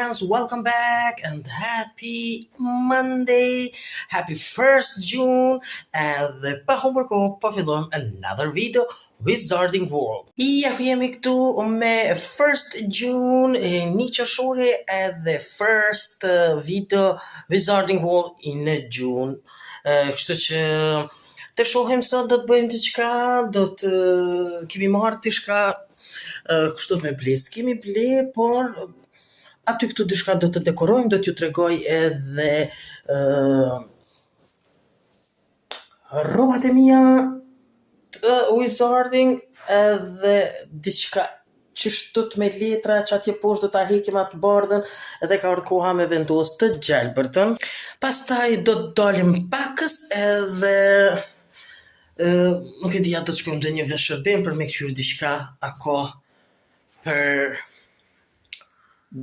friends, welcome back and happy Monday, happy 1st June, edhe pa humbur kohë po fillojmë another video Wizarding World. Ja ku jemi këtu me 1st June, një qershori edhe first video Wizarding World in June. Kështu që të shohim sot do të bëjmë diçka, do të kemi marrë diçka kështu me ble, s'kemi ble, por aty këtu diçka do të dekorojmë, do t'ju tregoj edhe rrobat e mia të wizarding edhe diçka qështut me letra që atje poshtë do ta heqim atë bardhën edhe ka ardhur koha me vendos të gjelbërtën. Pastaj do të dalim pakës edhe nuk e di, do të shkojmë në një veshërbim për me kqyr diçka ako për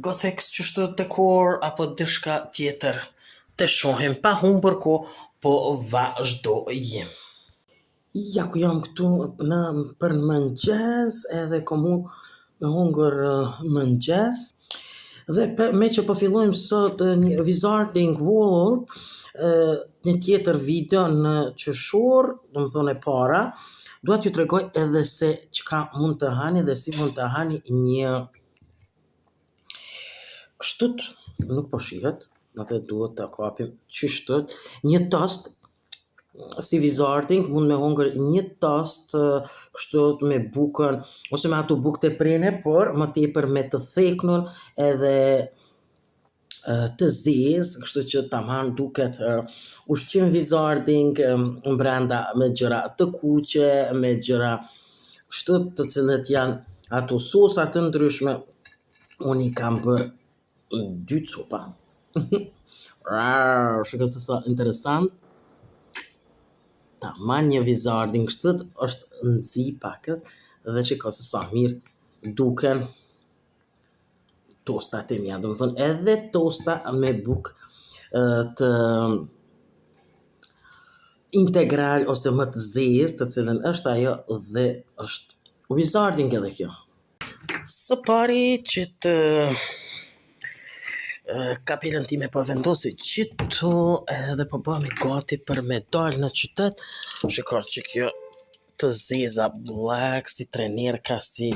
gothic qështu dekor apo diçka tjetër. Të shohim pa humbur kohë, po vazhdojmë. Ja ku jam këtu për mëngjes edhe kom me hungër mëngjes. Dhe me që po fillojmë sot një Wizarding World, një tjetër video në qershor, do më thonë e para, dua t'ju tregoj edhe se çka mund të hani dhe si mund të hani një kështut, nuk po shihet, atë duhet ta kapim qështut, një tost si wizarding, mund me hongër një tost kështu me bukën ose me ato bukë të prene, por më tepër me të theknun edhe të zezë, kështu që tamam duket ushqim wizarding brenda me gjëra të kuqe, me gjëra kështu të cilët janë ato sosa të ndryshme. Unë i kam bërë 2 copa. Shikoj se sa interesant. Tamam një wizarding kështu është nxi pakës dhe shikoj se sa mirë duken tostat e mia, do të thonë edhe tosta me bukë të integral ose më të zezë, të cilën është ajo dhe është wizarding edhe kjo. Së pari që të kapelën time po vendosi qëtu edhe po bëhemi gati për me dalë në qytet. Shikoj që kjo të zeza black, si trenerka, si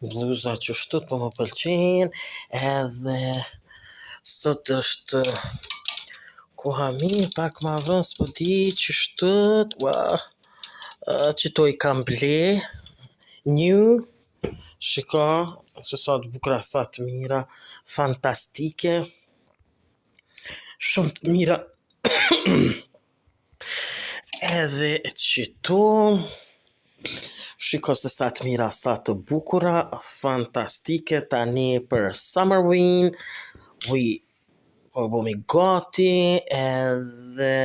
bluza qështu po më pëlqejnë, edhe sot është koha mirë, pak ma vën, s'po di qështu, qëto i kam ble, new, shiko, se sa të bukra, sa të mira, fantastike, shumë të mira, edhe qëto, shiko se sa të mira, sa të bukura, fantastike, tani për Summerween, po bëmi gati, edhe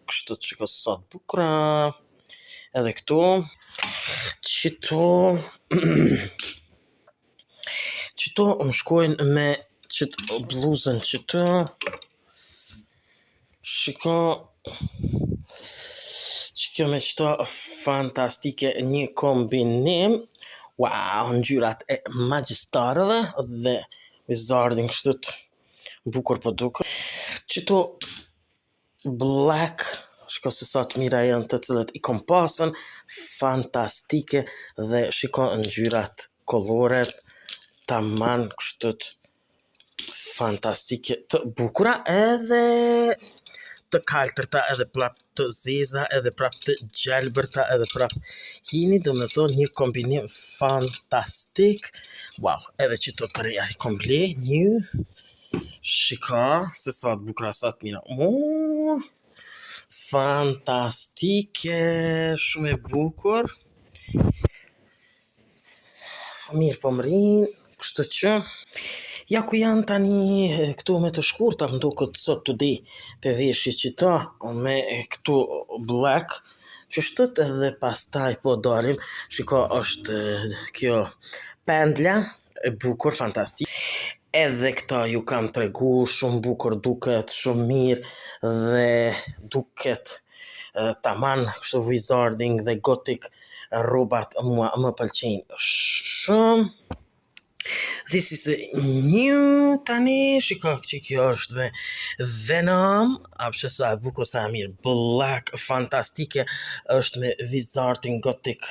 kështu të shiko se sa të bukura, edhe këtu, qëto më shkojnë me qëtë bluzën qëto, shiko, që kjo me qëto fantastike, një kombinim, wow, ngjyrat e magjistarëve dhe wizarding kështu bukur po duket. Qëto black, shiko se sa të mira janë të cilët i kom pasën, fantastike dhe shiko ngjyrat, kolloret, tamam kështu fantastike, të bukura edhe të kaltërta, edhe prap të zeza, edhe prap të gjelbërta, edhe prap hini, do me thonë një kombinim fantastik. Wow, edhe që të reja i kom ble, një, shika, se sa të bukra, sa të mira, fantastike, shumë e bukur, mirë po më rinë, kështu që, ja ku janë tani këtu me të shkurta, më duket sot të di për veshje qita me këtu black, qështët edhe pastaj po dalim, shiko është kjo pendla, e bukur, fantastik, edhe këta ju kam tregu, shumë bukur duket, shumë mirë dhe duket tamam kështu wizarding dhe gothic rrobat mua më pëlqejnë shumë. This is a new tani, shiko që kjo është Venom, apshe sa e bukur sa e mirë, black, fantastike, është me Wizarding Gothic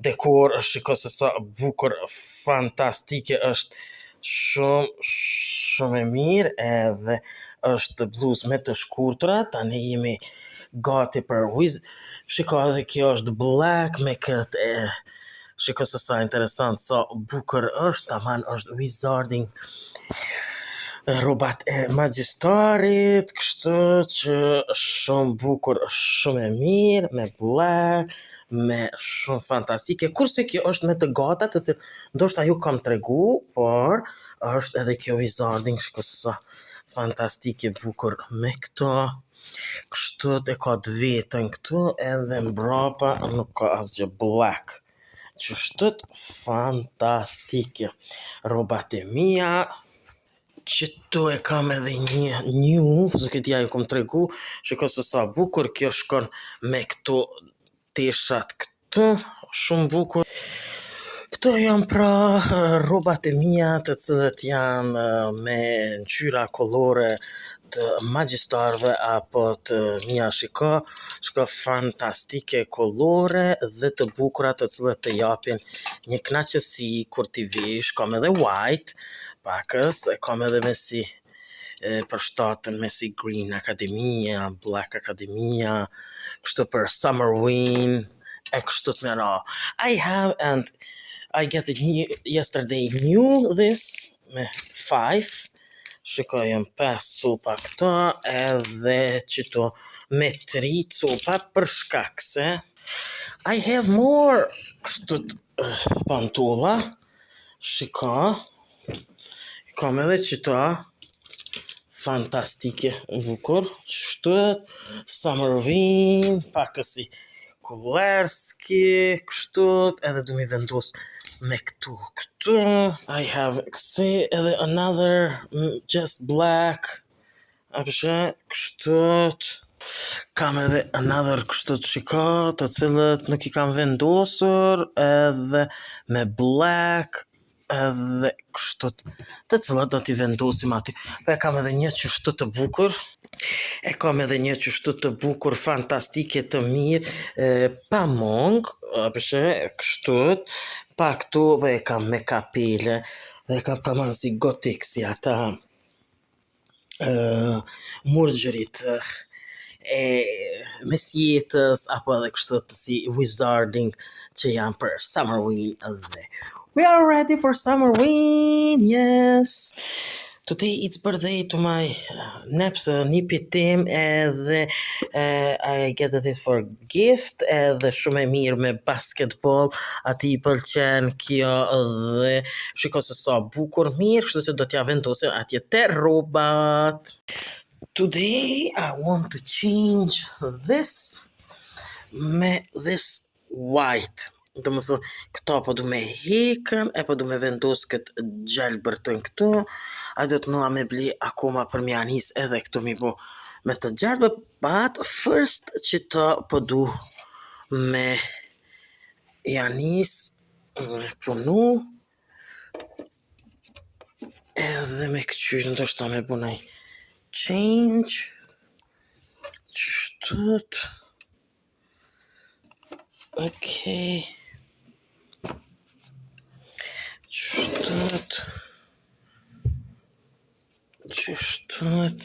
dekor, shiko se sa bukur, fantastike, është shumë e mirë, edhe është bluz me të shkurtra, tani jemi gati për shiko edhe kjo është black me këtë shiko se sa interesant, sa bukur është, taman është Wizarding robat e magjistarit, kështu që shumë bukur, shumë e mirë, me black, me shumë fantastike, kurse kjo është me të gata, të cilë ndoshta ju kam tregu, por është edhe kjo Wizarding, shiko se sa fantastike, bukur me këto, kështu e ka të vetën këtu, edhe mbrapa nuk ka asgjë black. Që shtët fantastike. Robat e mia, që tu e kam edhe një new, zë këtë ja ju kom tregu, shiko se sa bukur, kjo shkon me këto teshat këtu, shumë bukur. Këto janë pra robat e mia të cilët janë me ngjyra kollore të magjistarëve apo të mia, shiko fantastike kollore dhe të bukura të cilët të japin një kënaqësi kur t'i vesh, kam edhe white, pakës, kam edhe me si përshtatën me si Green Academia, Black Academia, kështu për Summerween, e kështu të mëra. I have and I get it yesterday new this me 5. Shikojmë 5 copa këto, edhe qëto me 3 copa për shkak se I have more kështu pantolla. Shiko, kam edhe qëto fantastike bukur, qështu Summerween, pakësi Kullerski, kështu, edhe du mi vendos me këtu. I have kësi edhe another just black, apëshe kështu, kam edhe another kështu të shiko, të cilët nuk i kam vendosur, edhe me black, edhe kështu, të cilët do t'i vendosim aty. E kam edhe një qështu të bukur, të bukur, fantastike të mirë, pa mong, apëshe kështu, pa këtu, e kam me kapele, dhe kam tamam si gotik, si ata murgjërit, mesjetës, apo edhe kështu si Wizarding që janë për Summerween dhe we are ready for Summerween, yes! Today it's birthday to my neps, nipit tim, edhe I get this for gift, edhe shumë e mirë me basketball, ati I pëlqen kjo dhe shiko se sa bukur mirë, kështu që do t'ja vendosim atje te robat. Today I want to change this me this white. Do më thonë, këto po du me hekën, e po du me vendos këtë gjelbërtën këtu, a do të nua me bli akoma për mja nis edhe këtu mi bo me të gjelbër, but first që ta po du me janis, me punu, edhe me këqyrë ndoshta me bunaj change, qështët, okay. Qështët.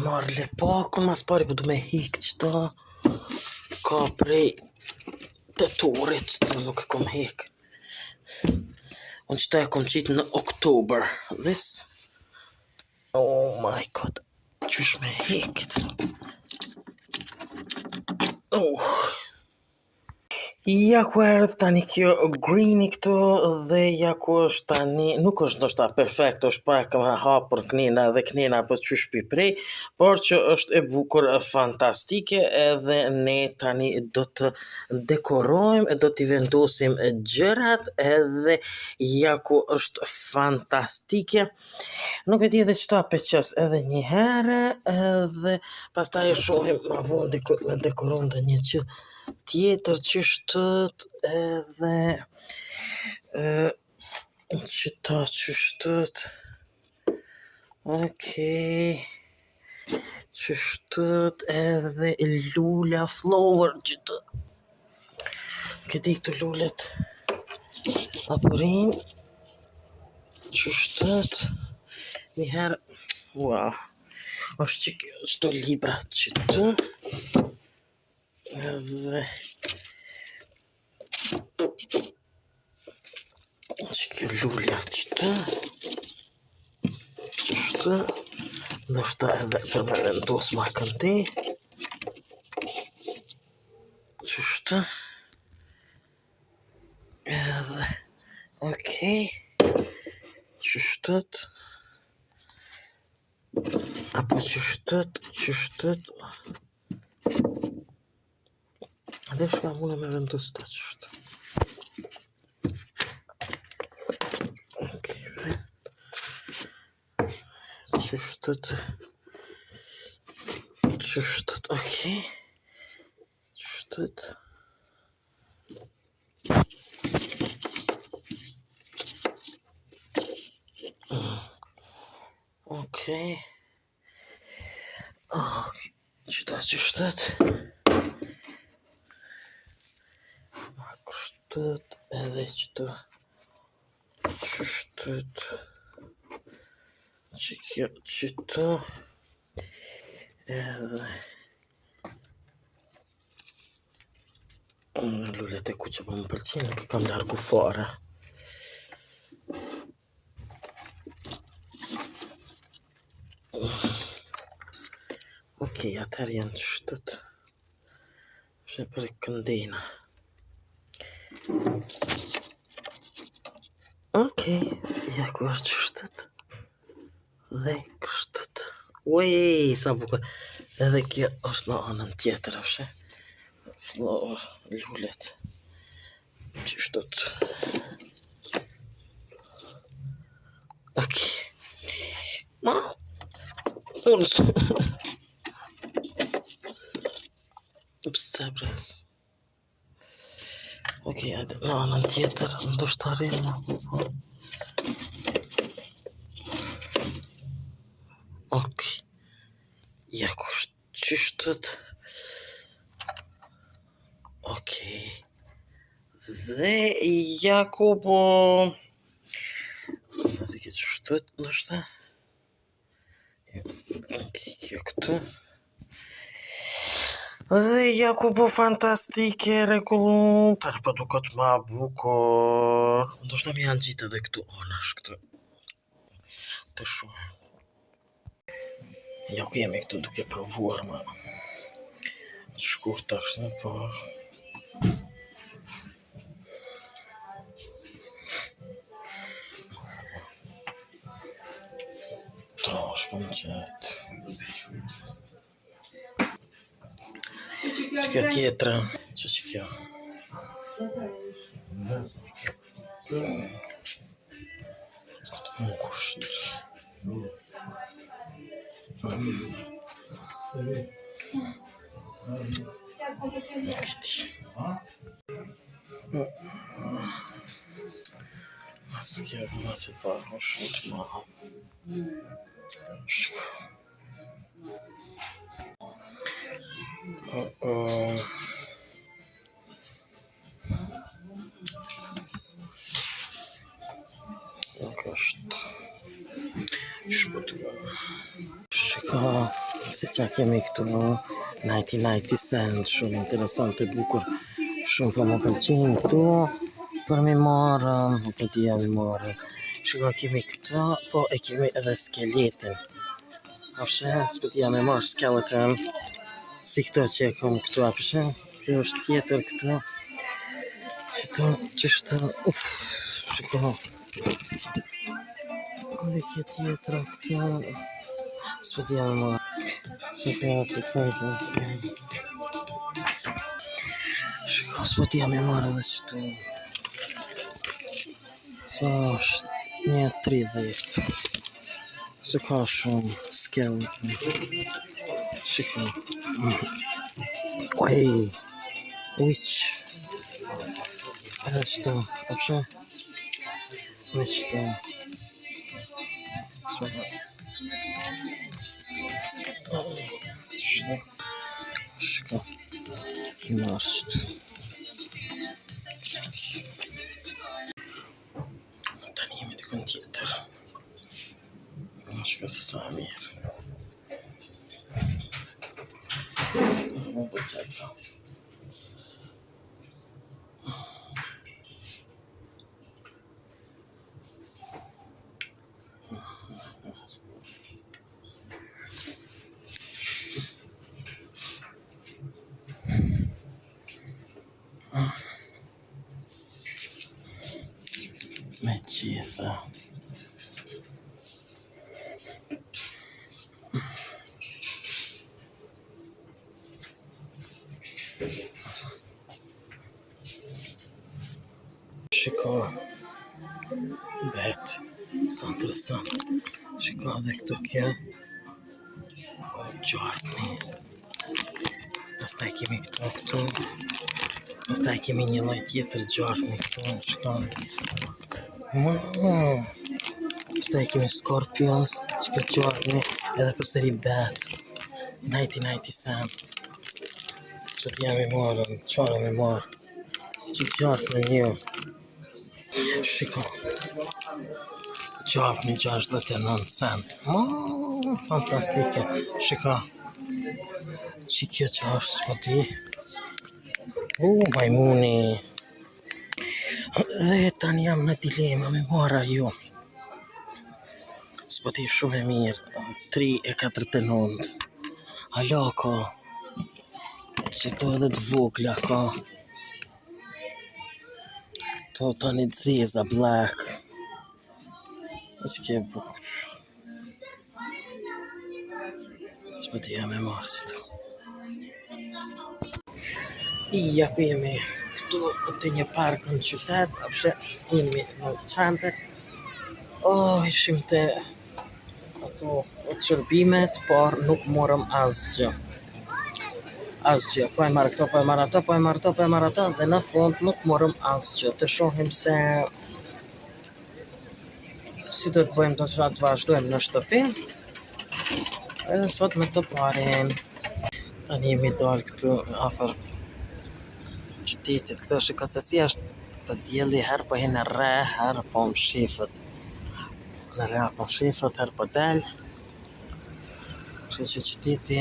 Marrë lepakun, mas pari po du me hik qëta, ka prej të torit, që nuk e kom hik. Unë qëta e kom qitë në Oktober. This, oh my god, qësh me hikit. Oh. Ja ku erdh tani kjo greeni këtu dhe ja ku është tani, nuk është ndoshta perfekt, është pak më hapur knina dhe knina po qysh prej, por që është e bukur, fantastike edhe ne tani do të dekorojmë, do t'i vendosim gjërat edhe ja ku është fantastike. Nuk e di edhe çto peqes edhe një herë edhe pastaj e shohim ma vonë me dekoron dhe një që tjetër që shtët edhe qëta që shtët. Okej. Që shtët edhe lula flower që të këti këtu lullet apurin që shtët një herë. Wow, është që kjo shto libra që të edhe që kjo lullja që të ndoshta edhe për me vendos ma këndi qështë edhe okej qështët apo qështët dhe shka mune me vendos ta qështë okej qështët okej qështët okej qëta qështët qështët edhe qëta qështët që kjo qëta edhe lullet e ku që po më pëlqen, nuk i kam largu fare. Okej, atër janë qështët që për këndina. Okej, ja ku është qështët dhe kështët. Ujej, sa bukur. Edhe kjo është në anën tjetër, apshe. Flower, lullet. Qështët. Okej. Ma, unë së. Pse bres. Okej, në anën tjetër, ndoshta rrinë. Okej. Ja ku qështët. Okej. Dhe ja ku po nëse këtë qështët ndoshta. Kjo këtë. Dhe ja ku po fantastike, regullu, tërë po duket ma bukur. Ndoshta mi janë gjitë edhe këtu anash këtë. Të shumë. Ja ku jemi këtu duke provuar ma shkurta është, po. Ta është për më gjatë. Që kjo tjetra, që kjo. Më kushtë. Këti. Asë kjo më që parë shumë të ma. Shko. Nuk është. Shpo shiko, se qa kemi këtu 90 cent, shumë interesant e bukur. Shumë po më pëlqen këtu, për mi marë, nuk e tia mi marë. Shiko, kemi këtu, po e kemi edhe skeletin. Apshe, s'po tia mi marë skeleton, si këto që e kom këtu, apshe. Kjo është tjetër këtu. këto ç'është, shiko. Dhe kjo tjetra këto, s'po di më. Shiko se sa i kanë. Shiko, s'po di më marrë edhe çtu. Sa është 1.30. Se ka shumë skeleton. Shiko. Oj, witch. Edhe çto, apshe? Me çto. Shiko. I marrë çtu. Tani jemi dikun tjetër. Shiko se sa mirë. Më pëlqej. Me gjitha. Shiko, bet, sa interesant. Shiko edhe këtu kjo, gjarpni. Pastaj kemi këtu. Pastaj kemi një lloj tjetër gjarpni këtu, shiko. Pastaj kemi scorpions, që gjarpni, edhe përsëri bat. 90 cent. S'po t'jam i marrën, çfarë më marr? Që gjarpni një. Shiko. Gjarpni 69 cent. Fantastike. Shiko. Që kjo që është, s'po di. Majmuni. Dhe tani jam në dilema me marra ju. S'po di shumë e mirë. 3.49. Halako. Që to edhe të vogla ka. To tani të zeza, black. Që ke bukur. S'po di jam e marrë qëtu. Ja ku jemi këtu të një park në qytet, apshe jemi në qantër. Ishim të ato qërbimet, por nuk morëm asgjë. Po e marrë këto, po e marrë ato, dhe në fund nuk morëm asgjë. Të shohim se si do të bëjmë, do të vazhdojmë në shtëpi. Edhe sot me të parin. Tani jemi dalë këtu afër qytetit. Këto shiko se si është dielli, herë po hinë re, herë po më shifët. Në re po më shifët, herë po del. Kështë që qyteti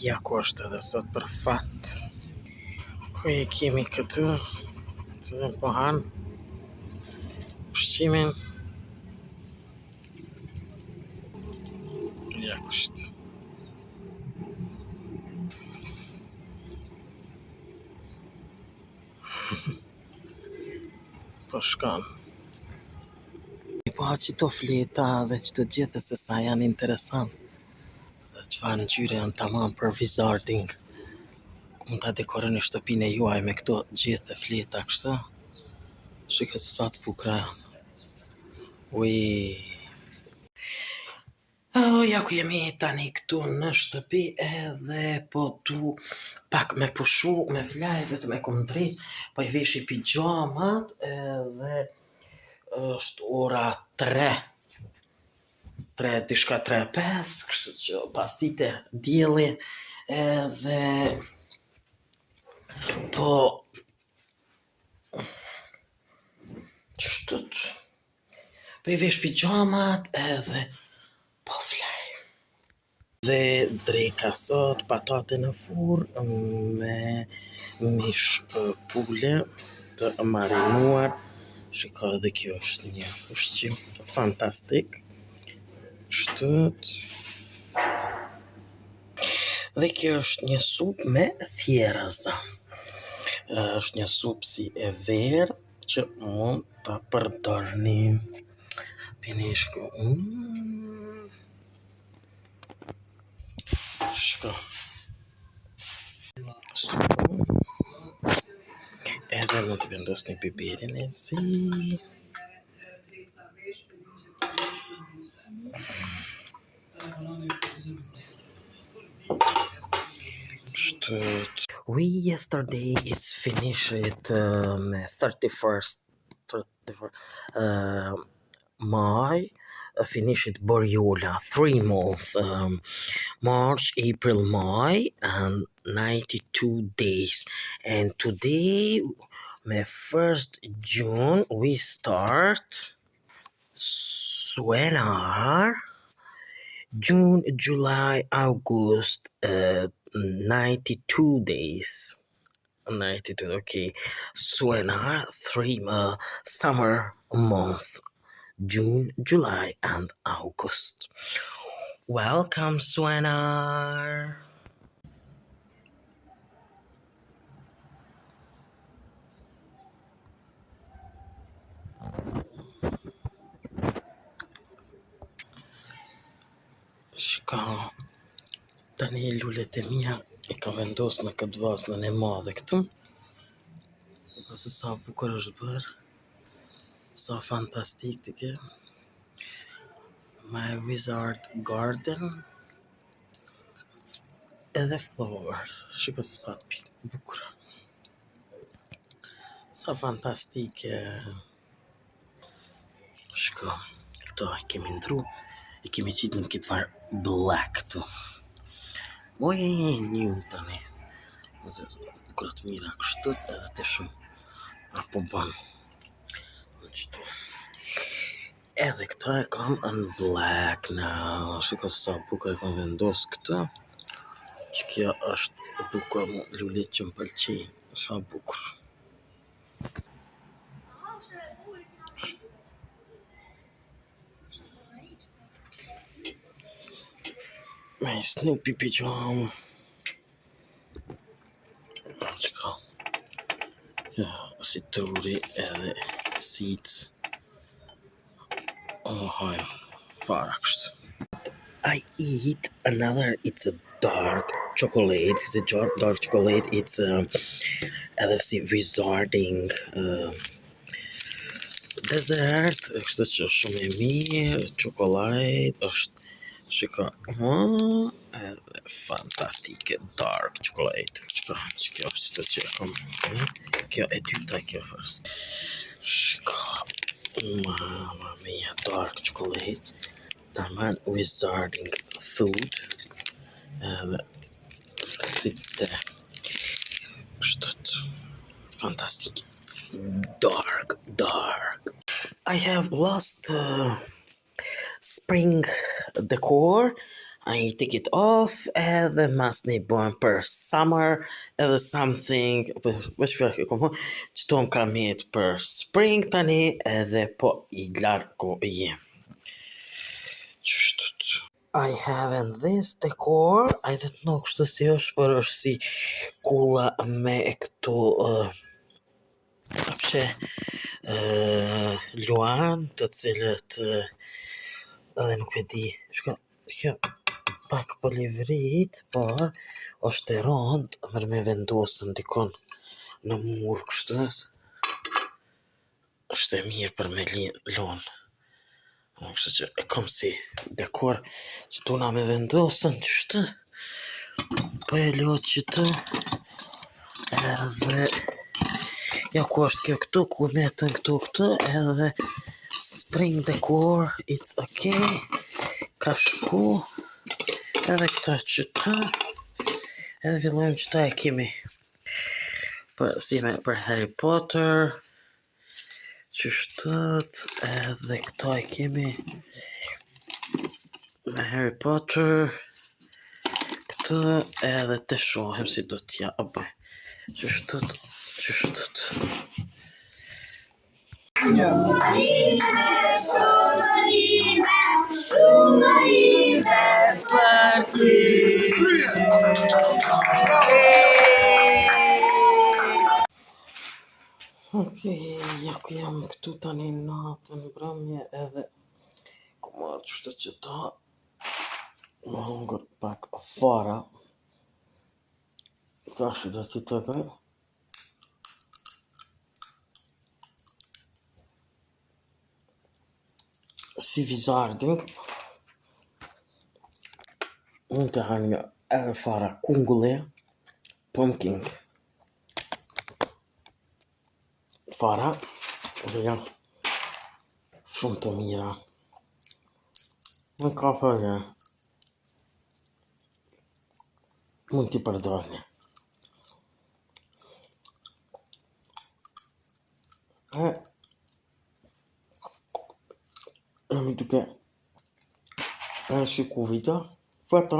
ja ku është edhe sot për fat. Ku e kemi këtu, të dhe po hanë ushqimin. Ja ku është. Po shkan. Po qëto fleta dhe qëto gjithë se sa janë interesant. Çfarë ngjyre janë tamam për wizarding. Mund ta dekoroni shtëpinë e juaj me këto gjithë fleta kështu. Shikoj se sa të bukura janë. Ja ku jemi tani këtu në shtëpi edhe po tu pak me pushu, me flajt, vetëm e kom drejt, po i veshi pijamat edhe është ora 3. 3:05, kështu që pas dite dielli edhe po qështët po i vesh pijamat edhe po flaj dhe dreka sot patate në furrë me mish pule të marinuar. Shiko edhe kjo është një ushqim fantastik. Shtët. Dhe kjo është një supë me thjerëza. Është një supë si e verdhë që mund ta përdorni. Pini shko. Shko. Edhe mund të vendosni piperin e zi. We yesterday is finished it 31st May. Finished Boriola 3 months, March, April, May, and 92 days. And today, my 1st June, we start Suenar. June, July, August, 92 days. 92, okay. Suena, 3 summer month. June, July, and August. Welcome, Suena. Shka, tani lullet e mia I ka vendos në këtë vasnën e madhe këtu. Ose sa bukur është bërë, sa fantastike. My wizard garden. Edhe flower. Shiko se sa bukur. Sa fantastike. Shiko, këto I kemi ndru. I kemi qitë në këtë farë black këtu. Oje, një tani. Kurat mira kështët edhe të shumë. Apo banë. Në qëtu. Edhe këta e kam në black now. Shiko sa bukur e kam vendos këta. Që kjo është bukur mu lullit që më pëlqej. Sa bukur. Me Snoopy pyjam. Qëka. Ja, si turi edhe seeds. Oh, hi. Fara kështë. I eat another, it's a dark chocolate. It's a dark chocolate. It's edhe si wizarding dessert. Kështë që shumë e mirë. Chocolate është. Shiko. Edhe fantastike dark chocolate. Shiko. Që kjo është të që kom. Kjo e dyta kjo first. Shiko. Mamma mia, dark chocolate. Taman wizarding food. Sitte. Shtot. Fantastic. Dark. I have lost spring decor. I take it off. Edhe mas një bën për summer. Edhe something. Qëto më kam jetë për spring tani. Edhe po I largo jem. I have this decor. I don't know kështu si është, por është si kulla me këtu luan të cilët edhe nuk e di. Shko, kjo pak po livrit, por është e rëndë mërë me vendosën dikon në mur kështu. Është e mirë për me lonë. Kështë që e kom si dekor që tuna me vendosën qështë. Po e lotë që të. Edhe ja ku është kjo këtu, ku metën këtu. Edhe spring decor, it's okay. Ka shku. Edhe këta që të. Edhe villojmë që ta e kemi. Si me për Harry Potter. Qështët, edhe këta e kemi me Harry Potter, këtë edhe të shohem si do t'ja bëj. Qështët. Shumë për ty. Okej, ja ku jam këtu tani natën mbrëmje edhe ku marrë qështë që ta më hongër pak fara. Tash do t'i të kaj si vizarding unë të hanë edhe fara kungulle pumpkin fara dhe janë shumë të mira. Në ka përre mund t'i përdojnë. Jam duke shiku video foto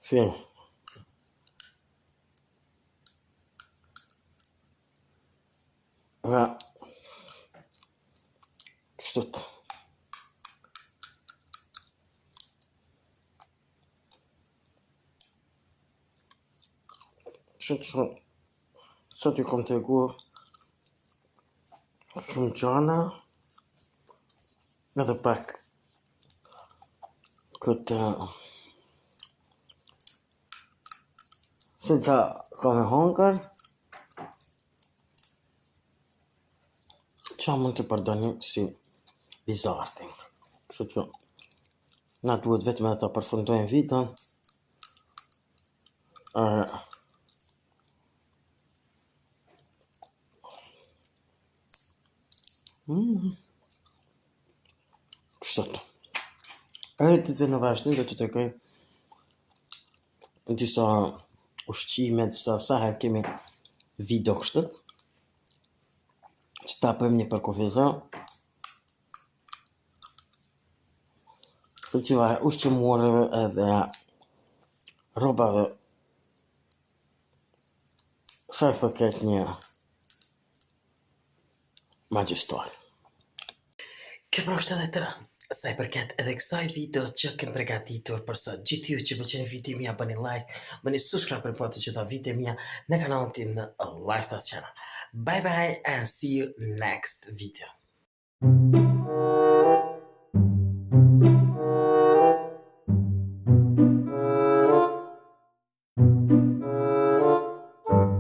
film dhe kështut sot ju kom të regu shumë gjana edhe pak këtë se ta kam e hongër qa mund të përdoni si vizarding. Kështu që na duhet vetëm edhe ta përfundojmë videon. Kështu. Edhe ditëve në vazhdim do t'ju tregoj disa ushqime, disa sa herë kemi video kështu. Që ta bëjmë një përkufizim. Kështu ushqimoreve edhe robave sa i përket një magjistor. Kjo pra është edhe tëra. Sa i përket edhe kësaj video që kem përgatitur për sot. Gjithë ju që pëlqeni video mia bëni like, bëni subscribe për të gjitha video mia në kanalin tim në Lifestyle Channel. Bye bye and see you next video.